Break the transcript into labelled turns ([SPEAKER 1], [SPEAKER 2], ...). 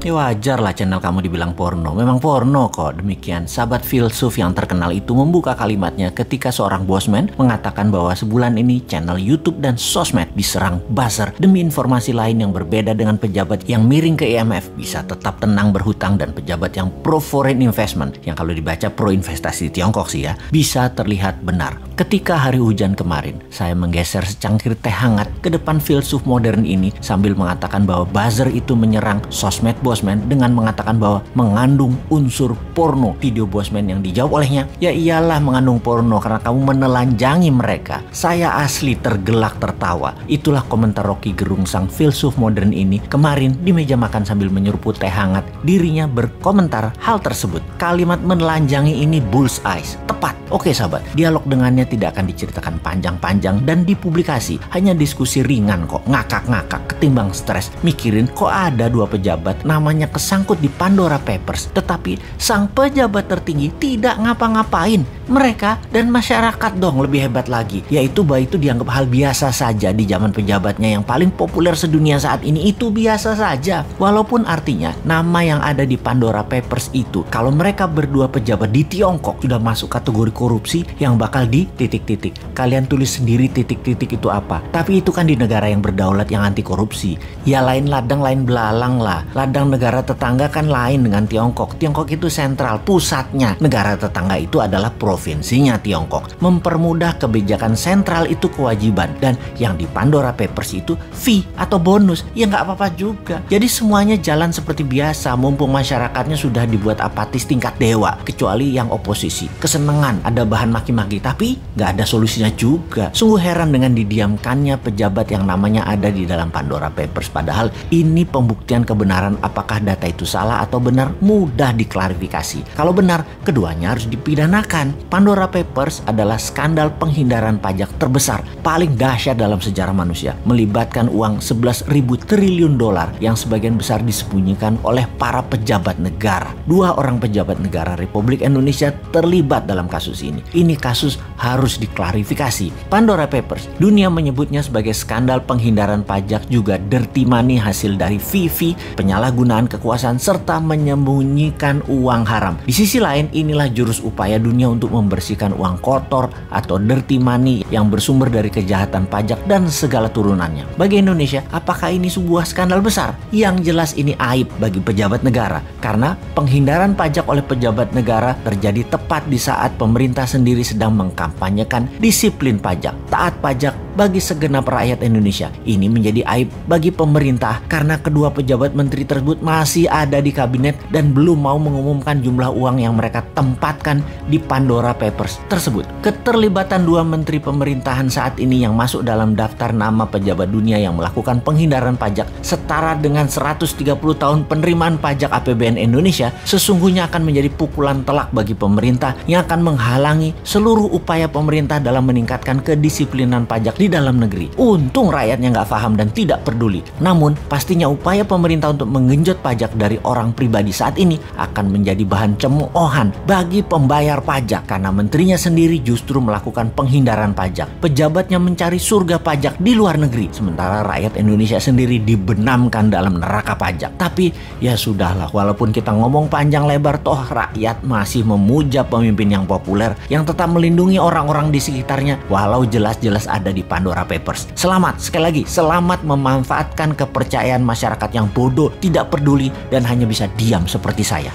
[SPEAKER 1] Ya wajar lah channel kamu dibilang porno. Memang porno kok. Demikian sahabat filsuf yang terkenal itu membuka kalimatnya ketika seorang bosman mengatakan bahwa sebulan ini channel YouTube dan sosmed diserang buzzer demi informasi lain yang berbeda dengan pejabat yang miring ke IMF bisa tetap tenang berhutang dan pejabat yang pro foreign investment yang kalau dibaca pro investasi di Tiongkok sih ya bisa terlihat benar. Ketika hari hujan kemarin, saya menggeser secangkir teh hangat ke depan filsuf modern ini sambil mengatakan bahwa buzzer itu menyerang sosmed bosman dengan mengatakan bahwa mengandung unsur porno. Video bosman yang dijawab olehnya, ya iyalah mengandung porno karena kamu menelanjangi mereka. Saya asli tergelak tertawa. Itulah komentar Rocky Gerung sang filsuf modern ini kemarin di meja makan sambil menyeruput teh hangat. Dirinya berkomentar hal tersebut. Kalimat menelanjangi ini bullseye. Tepat. Oke sahabat, dialog dengannya tidak akan diceritakan panjang-panjang dan dipublikasi. Hanya diskusi ringan kok, ngakak-ngakak ketimbang stres. Mikirin kok ada dua pejabat namanya kesangkut di Pandora Papers, tetapi sang pejabat tertinggi tidak ngapa-ngapain. Mereka dan masyarakat dong lebih hebat lagi, yaitu bahwa itu dianggap hal biasa saja di zaman pejabatnya yang paling populer sedunia saat ini. Itu biasa saja, walaupun artinya nama yang ada di Pandora Papers itu kalau mereka berdua pejabat di Tiongkok sudah masuk kategori korupsi yang bakal di titik-titik. Kalian tulis sendiri titik-titik itu apa. Tapi itu kan di negara yang berdaulat yang anti korupsi. Ya lain ladang lain belalang lah. Ladang negara tetangga kan lain dengan Tiongkok. Tiongkok itu sentral, pusatnya. Negara tetangga itu adalah provinsinya Tiongkok. Mempermudah kebijakan sentral itu kewajiban. Dan yang di Pandora Papers itu fee atau bonus. Ya nggak apa-apa juga. Jadi semuanya jalan seperti biasa. Mumpung masyarakatnya sudah dibuat apatis tingkat dewa. Kecuali yang oposisi. Kesenangan ada bahan maki-maki. Tapi nggak ada solusinya juga. Sungguh heran dengan didiamkannya pejabat yang namanya ada di dalam Pandora Papers. Padahal ini pembuktian kebenaran apakah data itu salah atau benar mudah diklarifikasi. Kalau benar, keduanya harus dipidanakan. Pandora Papers adalah skandal penghindaran pajak terbesar paling dahsyat dalam sejarah manusia. Melibatkan uang 11.000 triliun dolar yang sebagian besar disembunyikan oleh para pejabat negara. 2 orang pejabat negara Republik Indonesia terlibat dalam kasus ini. Ini kasus harus diklarifikasi. Pandora Papers, dunia menyebutnya sebagai skandal penghindaran pajak, juga dirty money hasil dari fee, penyalahgunaan kekuasaan, serta menyembunyikan uang haram. Di sisi lain, inilah jurus upaya dunia untuk membersihkan uang kotor atau dirty money yang bersumber dari kejahatan pajak dan segala turunannya. Bagi Indonesia, apakah ini sebuah skandal besar? Yang jelas ini aib bagi pejabat negara, karena penghindaran pajak oleh pejabat negara terjadi tepat di saat pemerintah sendiri sedang mengkampanyekan disiplin pajak, taat pajak bagi segenap rakyat Indonesia. Ini menjadi aib bagi pemerintah karena kedua pejabat menteri tersebut masih ada di kabinet dan belum mau mengumumkan jumlah uang yang mereka tempatkan di Pandora Papers tersebut. Keterlibatan 2 menteri pemerintahan saat ini yang masuk dalam daftar nama pejabat dunia yang melakukan penghindaran pajak setara dengan 130 tahun penerimaan pajak APBN Indonesia sesungguhnya akan menjadi pukulan telak bagi pemerintah yang akan menghalangi seluruh upaya pemerintah dalam meningkatkan kedisiplinan pajak di dalam negeri. Untung rakyatnya nggak paham dan tidak peduli. Namun pastinya upaya pemerintah untuk menggenjot pajak dari orang pribadi saat ini akan menjadi bahan cemoohan bagi pembayar pajak karena menterinya sendiri justru melakukan penghindaran pajak. Pejabatnya mencari surga pajak di luar negeri, sementara rakyat Indonesia sendiri dibenamkan dalam neraka pajak. Tapi ya sudahlah, walaupun kita ngomong panjang lebar, toh rakyat masih memuja pemimpin yang populer yang tetap melindungi orang-orang di sekitarnya walau jelas-jelas ada di Pandora Papers. Selamat, sekali lagi, selamat memanfaatkan kepercayaan masyarakat yang bodoh, tidak peduli, dan hanya bisa diam seperti saya.